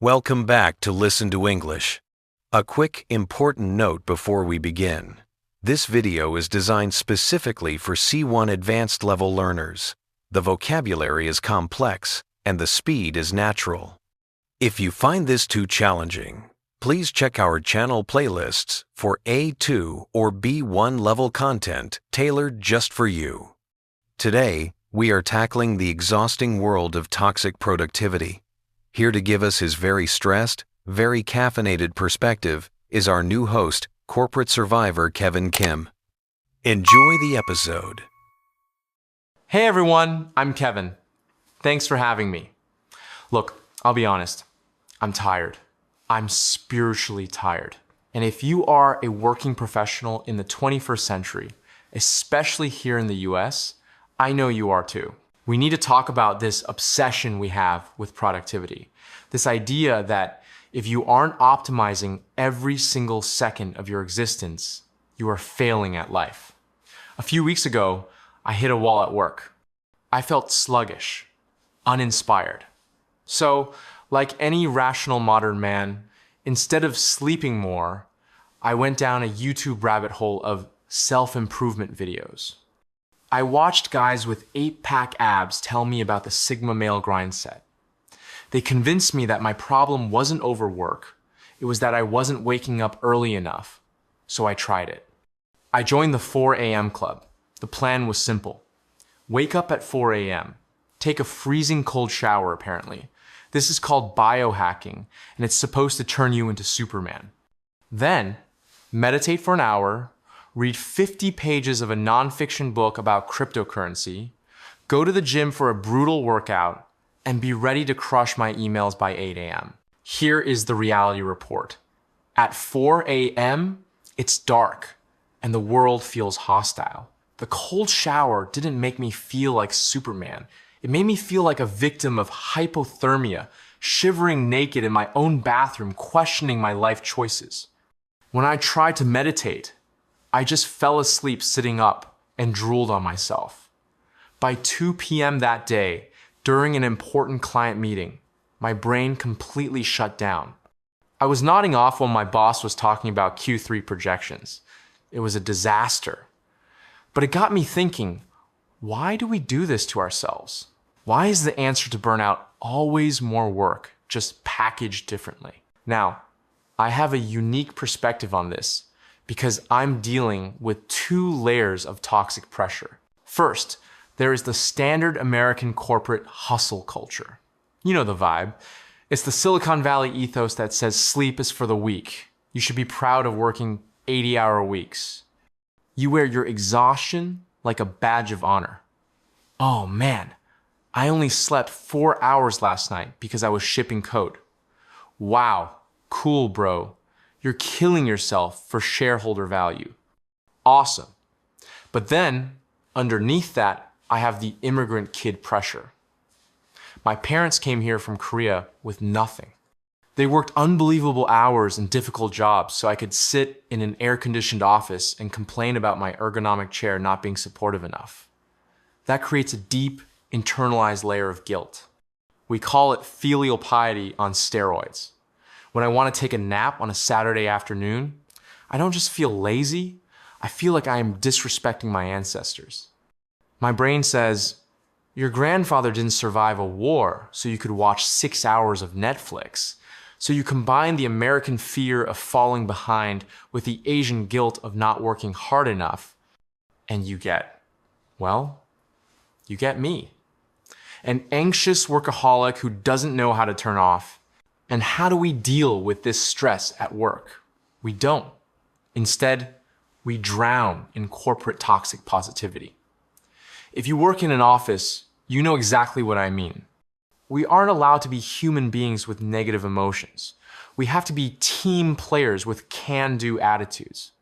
Welcome back to Listen to English. A quick, important note before we begin. This video is designed specifically for C1 advanced level learners. The vocabulary is complex, and the speed is natural. If you find this too challenging, please check our channel playlists for A2 or B1 level content tailored just for you. Today, we are tackling the exhausting world of toxic productivity. Here to give us his very stressed, very caffeinated perspective is our new host, corporate survivor Kevin Kim. Enjoy the episode. Hey everyone, I'm Kevin. Thanks for having me. Look, I'll be honest, I'm tired. I'm spiritually tired. And if you are a working professional in the 21st century, especially here in the US, I know you are too. We need to talk about this obsession we have with productivity. This idea that if you aren't optimizing every single second of your existence, you are failing at life. A few weeks ago, I hit a wall at work. I felt sluggish, uninspired. So, like any rational modern man, instead of sleeping more, I went down a YouTube rabbit hole of self-improvement videos. I watched guys with 8-pack abs tell me about the Sigma male grind set. They convinced me that my problem wasn't overwork, it was that I wasn't waking up early enough, so I tried it. I joined the 4 a.m. club. The plan was simple. Wake up at 4 a.m., take a freezing cold shower apparently. This is called biohacking, and it's supposed to turn you into Superman. Then, meditate for an hour, read 50 pages of a nonfiction book about cryptocurrency, go to the gym for a brutal workout, and be ready to crush my emails by 8 a.m. Here is the reality report. At 4 a.m., it's dark, and the world feels hostile. The cold shower didn't make me feel like Superman. It made me feel like a victim of hypothermia, shivering naked in my own bathroom, questioning my life choices. When I tried to meditate, I just fell asleep sitting up and drooled on myself. By 2 p.m. that day, during an important client meeting, my brain completely shut down. I was nodding off while my boss was talking about Q3 projections. It was a disaster. But it got me thinking, why do we do this to ourselves? Why is the answer to burnout always more work, just packaged differently? Now, I have a unique perspective on this, because I'm dealing with 2 layers of toxic pressure. First, there is the standard American corporate hustle culture. You know the vibe. It's the Silicon Valley ethos that says sleep is for the weak. You should be proud of working 80-hour weeks. You wear your exhaustion like a badge of honor. Oh man, I only slept 4 hours last night because I was shipping code. Wow, cool bro. You're killing yourself for shareholder value. Awesome. But then, underneath that, I have the immigrant kid pressure. My parents came here from Korea with nothing. They worked unbelievable hours and difficult jobs so I could sit in an air-conditioned office and complain about my ergonomic chair not being supportive enough. That creates a deep, internalized layer of guilt. We call it filial piety on steroids. When I want to take a nap on a Saturday afternoon, I don't just feel lazy, I feel like I am disrespecting my ancestors. My brain says, your grandfather didn't survive a war so you could watch 6 hours of Netflix. So you combine the American fear of falling behind with the Asian guilt of not working hard enough, and you get me. An anxious workaholic who doesn't know how to turn off. And how do we deal with this stress at work? We don't. Instead, we drown in corporate toxic positivity. If you work in an office, you know exactly what I mean. We aren't allowed to be human beings with negative emotions. We have to be team players with can-do attitudes.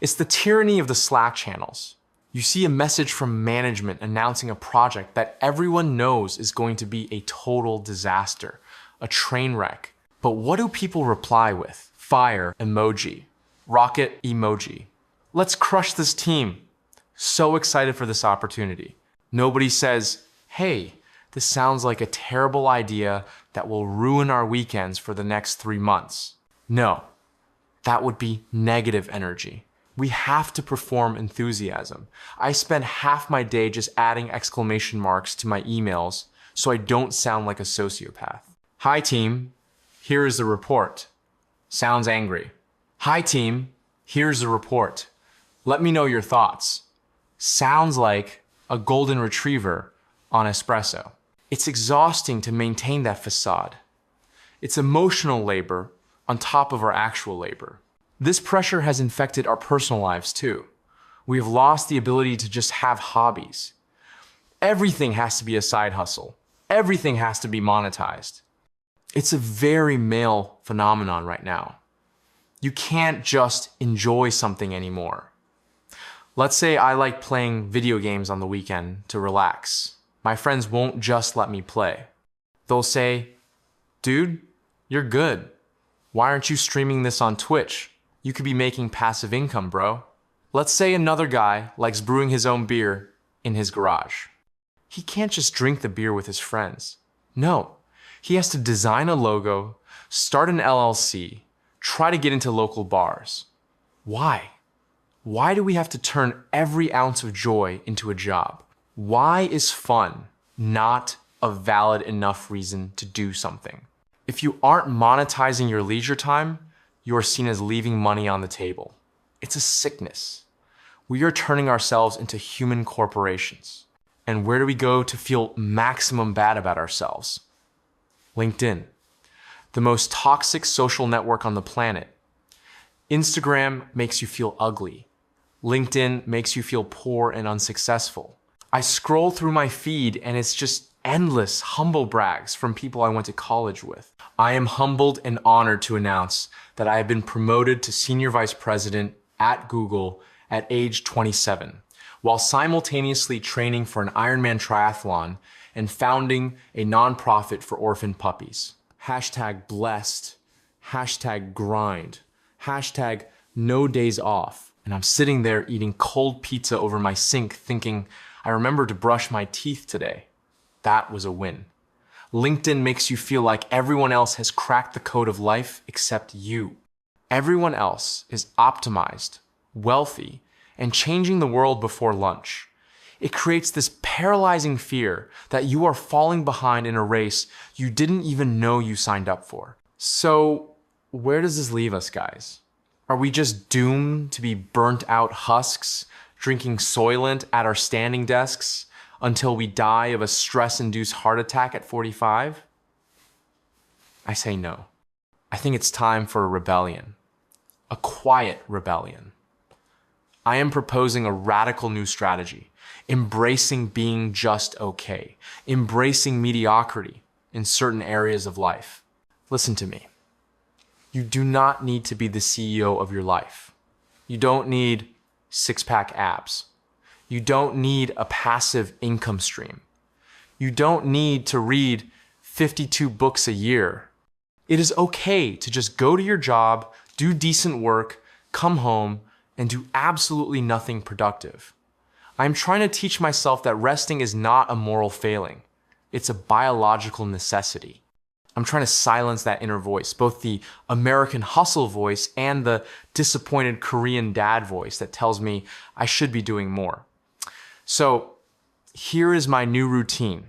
It's the tyranny of the Slack channels. You see a message from management announcing a project that everyone knows is going to be a total disaster, a train wreck. But what do people reply with? Fire emoji, rocket emoji. Let's crush this team. So excited for this opportunity. Nobody says, hey, This sounds like a terrible idea that will ruin our weekends for the next 3 months. No, that would be negative energy. We have to perform enthusiasm. I spend half my day just adding exclamation marks to my emails so I don't sound like a sociopath. Hi team, here is the report. Sounds angry. Hi team, here's the report. Let me know your thoughts. Sounds like a golden retriever on espresso. It's exhausting to maintain that facade. It's emotional labor on top of our actual labor. This pressure has infected our personal lives too. We have lost the ability to just have hobbies. Everything has to be a side hustle. Everything has to be monetized. It's a very male phenomenon right now. You can't just enjoy something anymore. Let's say I like playing video games on the weekend to relax. My friends won't just let me play. They'll say, dude, you're good. Why aren't you streaming this on Twitch? You could be making passive income, bro. Let's say another guy likes brewing his own beer in his garage. He can't just drink the beer with his friends. No, he has to design a logo, start an LLC, try to get into local bars. Why? Why do we have to turn every ounce of joy into a job? Why is fun not a valid enough reason to do something? If you aren't monetizing your leisure time, you are seen as leaving money on the table. It's a sickness. We are turning ourselves into human corporations. And where do we go to feel maximum bad about ourselves? LinkedIn, the most toxic social network on the planet. Instagram makes you feel ugly. LinkedIn makes you feel poor and unsuccessful. I scroll through my feed and it's just endless humble brags from people I went to college with. I am humbled and honored to announce that I have been promoted to Senior Vice President at Google at age 27, while simultaneously training for an Ironman triathlon and founding a nonprofit for orphan puppies. Hashtag blessed, hashtag grind, hashtag no days off. And I'm sitting there eating cold pizza over my sink thinking, I remember to brush my teeth today. That was a win. LinkedIn makes you feel like everyone else has cracked the code of life except you. Everyone else is optimized, wealthy, and changing the world before lunch. It creates this paralyzing fear that you are falling behind in a race you didn't even know you signed up for. So, where does this leave us, guys? Are we just doomed to be burnt out husks, drinking Soylent at our standing desks until we die of a stress-induced heart attack at 45? I say no. I think it's time for a rebellion. A quiet rebellion. I am proposing a radical new strategy, embracing being just okay, embracing mediocrity in certain areas of life. Listen to me. You do not need to be the CEO of your life. You don't need six-pack abs. You don't need a passive income stream. You don't need to read 52 books a year. It is okay to just go to your job, do decent work, come home, and do absolutely nothing productive. I'm trying to teach myself that resting is not a moral failing. It's a biological necessity. I'm trying to silence that inner voice, both the American hustle voice and the disappointed Korean dad voice that tells me I should be doing more. So here is my new routine.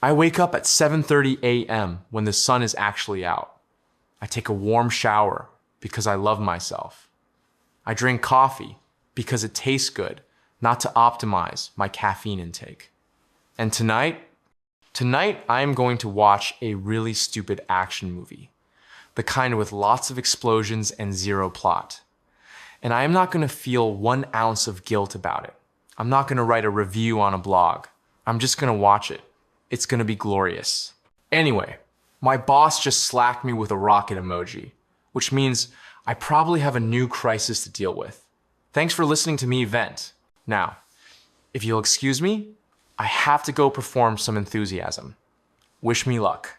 I wake up at 7:30 a.m. when the sun is actually out. I take a warm shower because I love myself. I drink coffee because it tastes good, not to optimize my caffeine intake. And tonight I am going to watch a really stupid action movie, the kind with lots of explosions and zero plot. And I am not going to feel 1 ounce of guilt about it. I'm not going to write a review on a blog. I'm just going to watch it. It's going to be glorious. Anyway, my boss just slacked me with a rocket emoji, which means I probably have a new crisis to deal with. Thanks for listening to me vent. Now, if you'll excuse me, I have to go perform some enthusiasm. Wish me luck.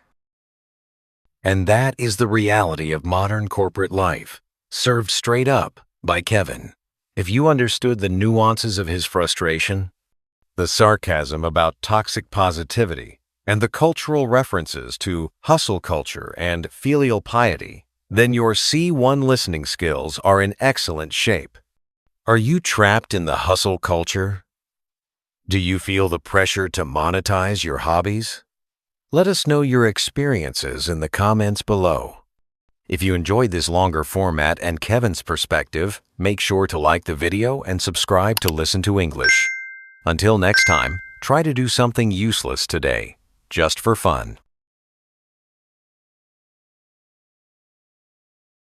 And that is the reality of modern corporate life, served straight up by Kevin. If you understood the nuances of his frustration, the sarcasm about toxic positivity, and the cultural references to hustle culture and filial piety, then your C1 listening skills are in excellent shape. Are you trapped in the hustle culture? Do you feel the pressure to monetize your hobbies? Let us know your experiences in the comments below. If you enjoyed this longer format and Kevin's perspective, make sure to like the video and subscribe to Listen to English. Until next time, try to do something useless today, just for fun.